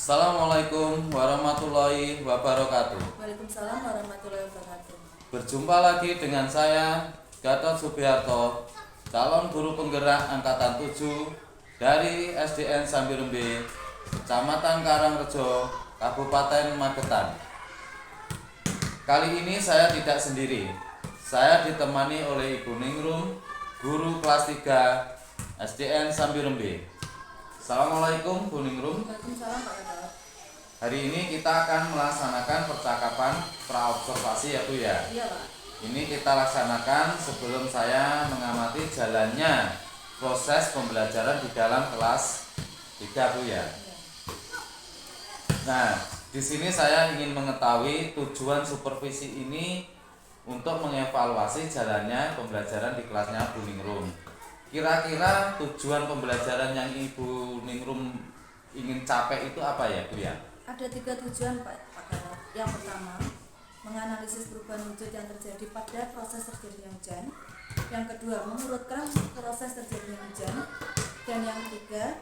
Assalamualaikum warahmatullahi wabarakatuh. Waalaikumsalam warahmatullahi wabarakatuh. Berjumpa lagi dengan saya, Gatot Subiarto, calon guru penggerak angkatan 7 dari SDN Sambirembe, Kecamatan Karangrejo, Kabupaten Magetan. Kali ini saya tidak sendiri. Saya ditemani oleh Ibu Ningrum, guru kelas 3 SDN Sambirembe. Assalamualaikum Bu Ningrum. Waalaikumsalam Pak Gatot. Hari ini kita akan melaksanakan percakapan praobservasi ya Bu ya. Iya Pak. Ini kita laksanakan sebelum saya mengamati jalannya proses pembelajaran di dalam kelas 3 Bu ya. Nah, di sini saya ingin mengetahui tujuan supervisi ini untuk mengevaluasi jalannya pembelajaran di kelasnya Bu Ningrum. Kira-kira tujuan pembelajaran yang Ibu Ningrum ingin capai itu apa ya Bu ya? Ada 3 tujuan Pak Gatot. Yang pertama, menganalisis perubahan wujud yang terjadi pada proses terjadinya hujan. Yang kedua, mengurutkan proses terjadinya hujan. Dan yang ketiga,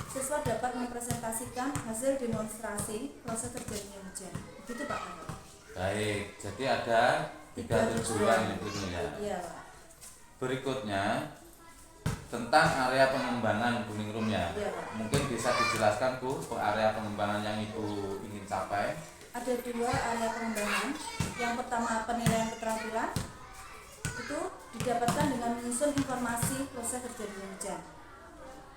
siswa dapat mempresentasikan hasil demonstrasi proses terjadinya hujan. Begitu Pak Gatot. Baik, jadi ada 3 tujuan itu ya. Iya Pak. Berikutnya tentang area pengembangan Bu Ningrum ya. Iya Pak. Mungkin bisa dijelaskan Bu area pengembangan yang Ibu ingin capai. Ada 2 area pengembangan. Yang pertama, penilaian keterampilan itu didapatkan dengan menyusun informasi proses terjadinya hujan.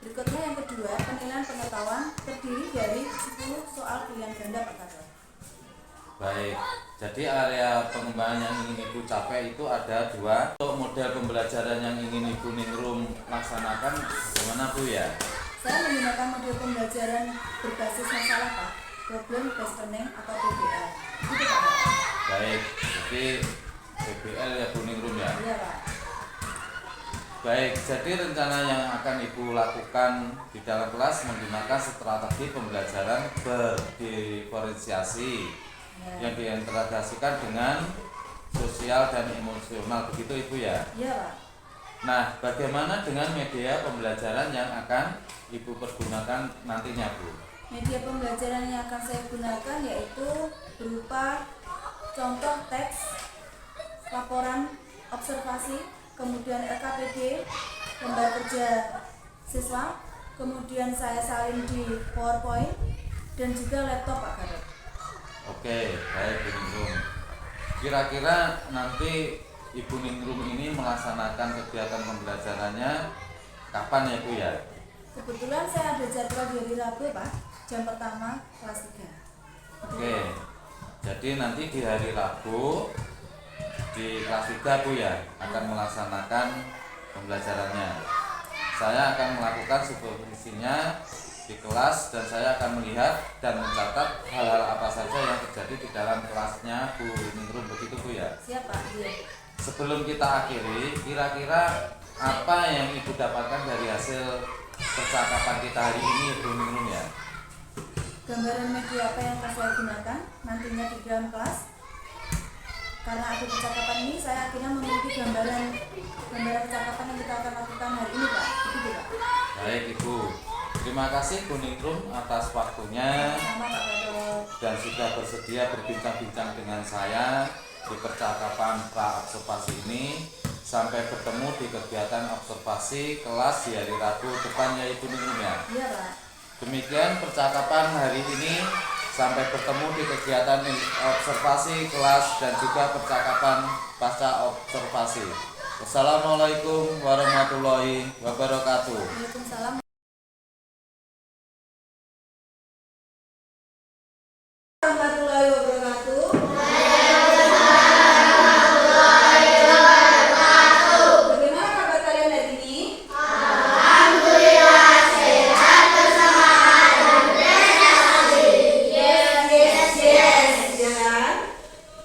Berikutnya yang kedua, penilaian pengetahuan terdiri dari 10 soal pilihan ganda Pak Gatot. Baik, jadi area pengembangan yang ingin Ibu capai itu ada 2. Untuk model pembelajaran yang ingin Ibu Ningrum laksanakan bagaimana Bu ya? Saya menggunakan model pembelajaran berbasis masalah Pak, problem based learning atau PBL. Gitu Pak. Baik, jadi PBL ya Bu Ningrum ya. Iya Pak. Baik, jadi rencana yang akan Ibu lakukan di dalam kelas menggunakan strategi pembelajaran berdiferensiasi yang diintegrasikan dengan sosial dan emosional, begitu Ibu ya? Iya Pak. Nah, bagaimana dengan media pembelajaran yang akan Ibu pergunakan nantinya Bu? Media pembelajaran yang akan saya gunakan yaitu berupa contoh teks, laporan observasi, kemudian LKPD, lembar kerja siswa, kemudian saya salin di PowerPoint, dan juga laptop Pak Gatot. Oke, baik Bu Ningrum. Kira-kira nanti Ibu Ningrum ini melaksanakan kegiatan pembelajarannya kapan ya Bu ya? Kebetulan saya ada jadwal di hari Rabu Pak, jam pertama kelas 3. Oke, jadi nanti di hari Rabu di kelas 3 Bu ya akan melaksanakan pembelajarannya. Saya akan melakukan supervisinya di kelas dan saya akan melihat dan mencatat hal-hal apa saja yang terjadi di dalam kelasnya Bu Ningrum, begitu Bu ya. Siap Pak. Iya. Sebelum kita akhiri, kira-kira apa yang Ibu dapatkan dari hasil percakapan kita hari ini Bu Ningrum ya? Gambaran media apa yang akan saya gunakan nantinya di dalam kelas. Karena ada percakapan ini, saya akhirnya memiliki gambaran percakapan yang kita akan lakukan hari ini Pak. Begitu Pak. Baik Ibu, terima kasih Bu Ningrum atas waktunya Sama Pak Gatot. dan sudah bersedia berbincang-bincang dengan saya di percakapan pra-observasi ini. Sampai bertemu di kegiatan observasi kelas di hari Rabu depan ya Ibu Ningrum ya. Iya Pak. Demikian percakapan hari ini. Sampai bertemu di kegiatan observasi kelas dan juga percakapan pasca observasi. Wassalamualaikum warahmatullahi wabarakatuh. Waalaikumsalam warahmatullahi wabarakatuh. Bagaimana kabar kalian hari ini? Yes. Ya kan?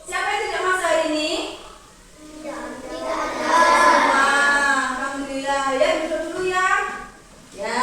Siapa yang tidak masuk hari ini? Alhamdulillah ya, duduk dulu ya. Ya,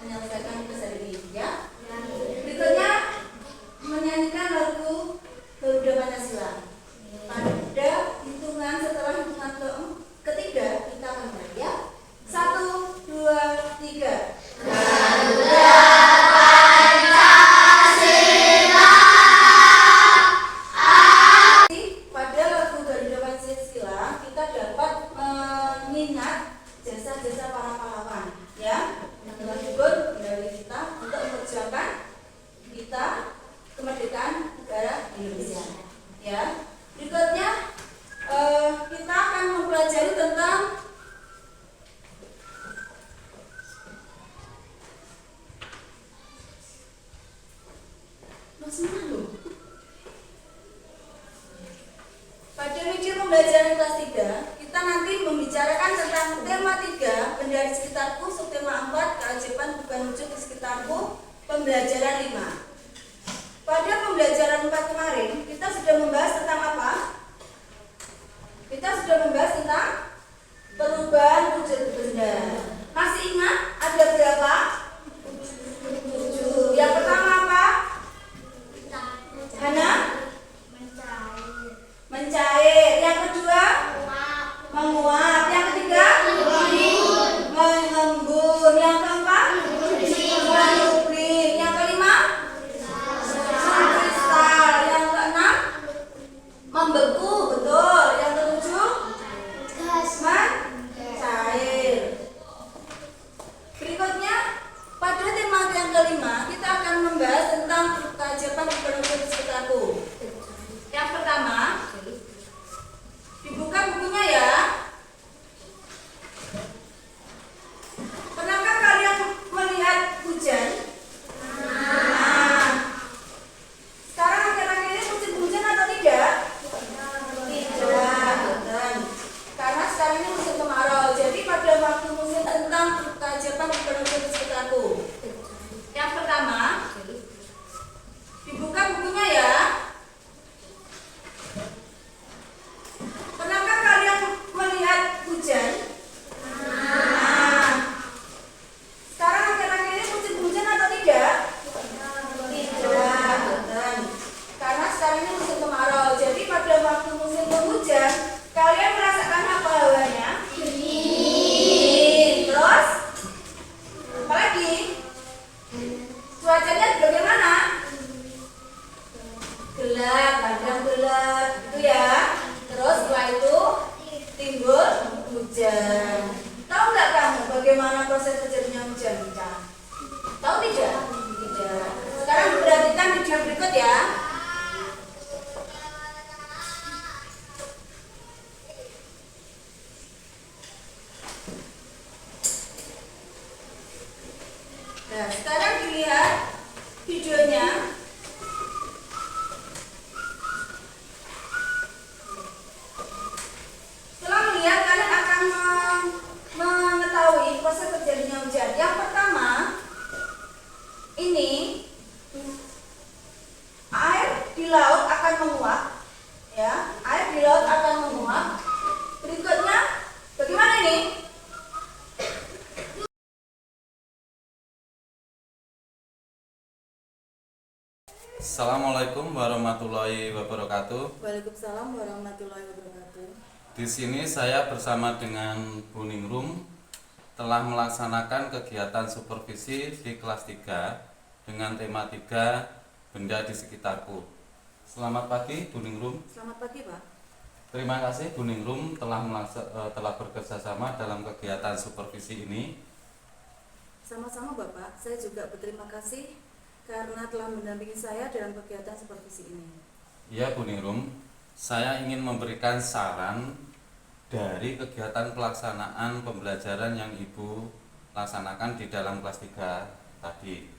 menyelesaikan tugas hari ini ya. Berikutnya menyanyikan lagu Garuda Pancasila. Pada hitungan setelah hitungan ketiga kita akan mulai ya. 1, 2, 3. Pada lagu Garuda Pancasila kita dapat mengingat jasa-jasa para pahlawan ya, yang telah gugur mendahului kita untuk memperjuangkan kita kemerdekaan negara Indonesia ya. Berikutnya kita akan mempelajari tentang pada video pembelajaran kelas 3 kita nanti membicarakan tentang tema 3 benda di sekitarku, subtema 4 keajaiban bukan wujud di sekitarku, pembelajaran 5. Pada pembelajaran 4 kemarin kita sudah membahas tentang apa? Kita sudah membahas tentang perubahan wujud benda. Masih ingat ada berapa? 7. Yang pertama apa? Hana? Mencair. Yang kedua? Menguap. Yang ketiga? Mengembun. Yang keempat? Mengublik. Yang kelima? Kristal. Yang keenam? Membeku. Betul. Yang ketujuh? Mencair. Berikutnya pada tema yang kelima kita akan membahas tentang keajaiban bukan di sekitarku. Yang pertama, dibuka bukunya ya. Pernahkah kalian melihat hujan? Nah, sekarang akhir-akhir ini musim hujan atau tidak? Tidak. Karena sekarang ini musim kemarau. Jadi pada waktu musim tentang keajaiban bukan di sekitarku. Yang pertama, dibuka bukunya ya. Pernahkah kalian melihat hujan? Nah, sekarang akhir-akhir ini musim hujan atau tidak? Tidak. Karena sekarang ini musim kemarau. Jadi pada waktu musim penghujan, kalian merasakan apa hawanya? Dingin. Terus? Apa lagi? Cuacanya bagaimana? Gelap, kadang gelap, gitu ya. Terus setelah itu timbul hujan. Tahu nggak kamu bagaimana proses terjadinya hujan? Tahu tidak? Tidak. Sekarang perhatikan video berikut ya. Nah, sekarang dilihat videonya. Setelah melihat, kalian akan mengetahui proses terjadinya hujan. Yang pertama, ini air di laut akan menguap, ya. Air di laut akan menguap. Berikutnya, bagaimana ini? Assalamualaikum warahmatullahi wabarakatuh. Waalaikumsalam warahmatullahi wabarakatuh. Di sini saya bersama dengan Bu Ningrum telah melaksanakan kegiatan supervisi di kelas 3 dengan tema 3 benda di sekitarku. Selamat pagi Bu Ningrum. Selamat pagi Pak. Terima kasih Bu Ningrum telah bekerja sama dalam kegiatan supervisi ini. Sama-sama Bapak, saya juga berterima kasih karena telah mendampingi saya dalam kegiatan supervisi ini. Ya Bu Ningrum, saya ingin memberikan saran dari kegiatan pelaksanaan pembelajaran yang Ibu laksanakan di dalam kelas 3 tadi.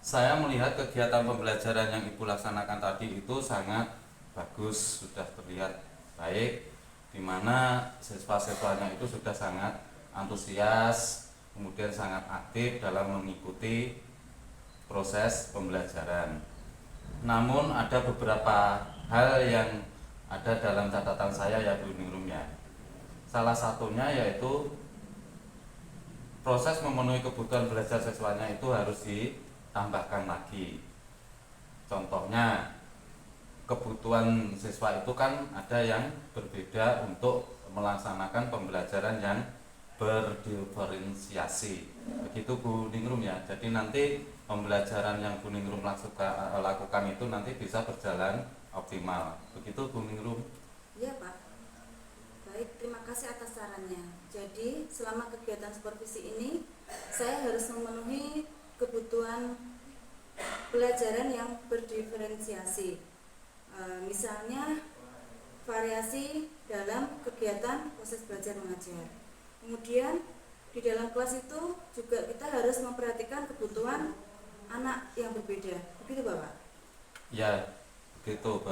Saya melihat kegiatan pembelajaran yang Ibu laksanakan tadi itu sangat bagus, sudah terlihat baik, di mana siswa-siswanya itu sudah sangat antusias, kemudian sangat aktif dalam mengikuti proses pembelajaran. Namun ada beberapa hal yang ada dalam catatan saya ya Bu Ningrum ya. Salah satunya yaitu proses memenuhi kebutuhan belajar siswanya itu harus ditambahkan lagi. Contohnya, kebutuhan siswa itu kan ada yang berbeda untuk melaksanakan pembelajaran yang berdiferensiasi. Begitu Bu Ningrum ya. Jadi nanti pembelajaran yang Bu Ningrum lakukan itu nanti bisa berjalan optimal. Begitu Bu Ningrum. Iya Pak. Baik, terima kasih atas sarannya. Jadi selama kegiatan supervisi ini saya harus memenuhi kebutuhan pelajaran yang berdiferensiasi. Misalnya variasi dalam kegiatan proses belajar mengajar. Kemudian di dalam kelas itu juga kita harus memperhatikan kebutuhan anak yang berbeda. Begitu Bapak? Ya, begitu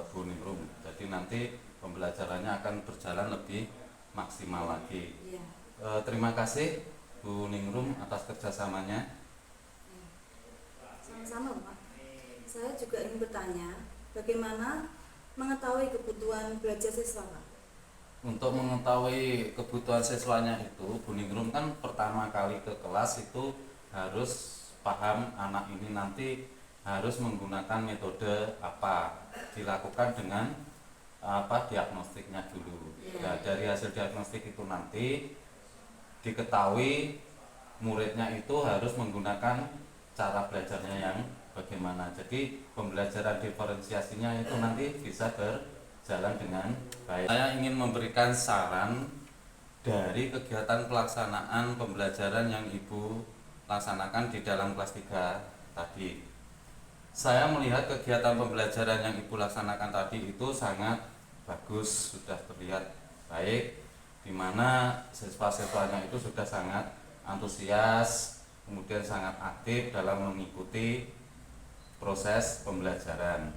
Bu Ningrum. Jadi nanti pembelajarannya akan berjalan lebih maksimal lagi. Iya. Terima kasih Bu Ningrum atas kerjasamanya. Sama-sama Pak. Saya juga ingin bertanya, bagaimana mengetahui kebutuhan belajar siswa Pak? Untuk mengetahui kebutuhan siswanya itu, Bu Ningrum kan pertama kali ke kelas itu harus paham anak ini nanti harus menggunakan metode apa, dilakukan dengan apa diagnostiknya dulu. Nah, dari hasil diagnostik itu nanti diketahui muridnya itu harus menggunakan cara belajarnya yang bagaimana. Jadi pembelajaran diferensiasinya itu nanti bisa berjalan dengan baik. Saya ingin memberikan saran dari kegiatan pelaksanaan pembelajaran yang Ibu laksanakan di dalam kelas 3 tadi. Saya melihat kegiatan pembelajaran yang Ibu laksanakan tadi itu sangat bagus, sudah terlihat baik, di mana siswa-siswanya itu sudah sangat antusias, kemudian sangat aktif dalam mengikuti proses pembelajaran.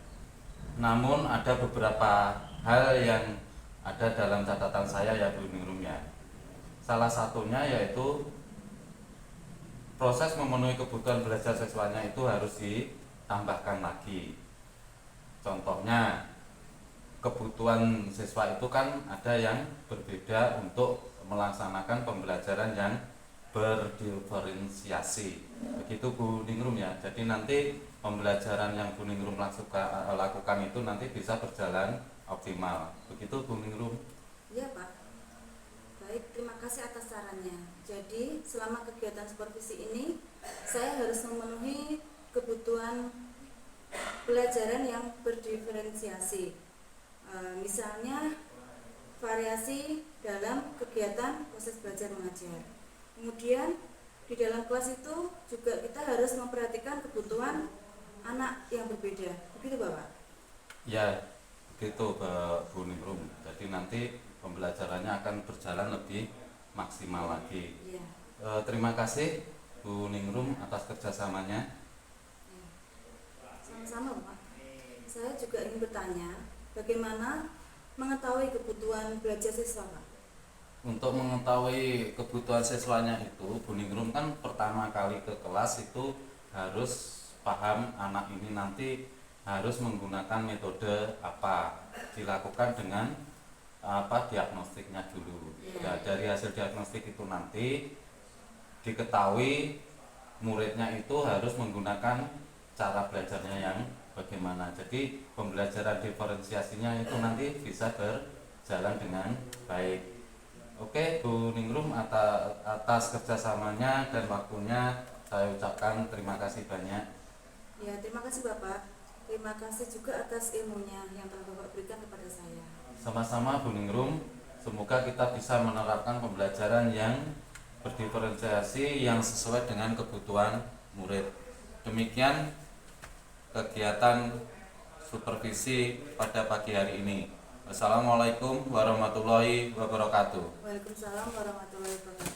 Namun ada beberapa hal yang ada dalam catatan saya ya Bu Ningrum ya. Salah satunya yaitu proses memenuhi kebutuhan belajar siswanya itu harus ditambahkan lagi. Contohnya, kebutuhan siswa itu kan ada yang berbeda untuk melaksanakan pembelajaran yang berdiferensiasi. Begitu Bu Ningrum ya. Jadi nanti pembelajaran yang Bu Ningrum lakukan itu nanti bisa berjalan optimal. Begitu Bu Ningrum. Iya Pak. Baik, terima kasih atas sarannya. Jadi selama kegiatan supervisi ini saya harus memenuhi kebutuhan pelajaran yang berdiferensiasi. Misalnya variasi dalam kegiatan proses belajar mengajar. Kemudian di dalam kelas itu juga kita harus memperhatikan kebutuhan anak yang berbeda. Begitu Bapak? Ya, begitu Bu Ningrum. Jadi nanti pembelajarannya akan berjalan lebih maksimal lagi. Iya. Terima kasih Bu Ningrum atas kerjasamanya. Ya. Sama-sama Pak. Saya juga ingin bertanya, bagaimana mengetahui kebutuhan belajar siswa Pak? Untuk mengetahui kebutuhan siswanya itu, Bu Ningrum kan pertama kali ke kelas itu harus paham anak ini nanti harus menggunakan metode apa, dilakukan dengan apa diagnostiknya dulu. Nah, dari hasil diagnostik itu nanti diketahui muridnya itu harus menggunakan cara belajarnya yang bagaimana. Jadi pembelajaran diferensiasinya itu nanti bisa berjalan dengan baik. Oke Bu Ningrum, atas kerjasamanya dan waktunya saya ucapkan terima kasih banyak. Ya, terima kasih Bapak. Terima kasih juga atas ilmunya yang telah Bapak berikan kepada saya. Sama-sama Bu Ningrum, semoga kita bisa menerapkan pembelajaran yang berdiferensiasi yang sesuai dengan kebutuhan murid. Demikian kegiatan supervisi pada pagi hari ini. Wassalamualaikum warahmatullahi wabarakatuh. Waalaikumsalam warahmatullahi wabarakatuh.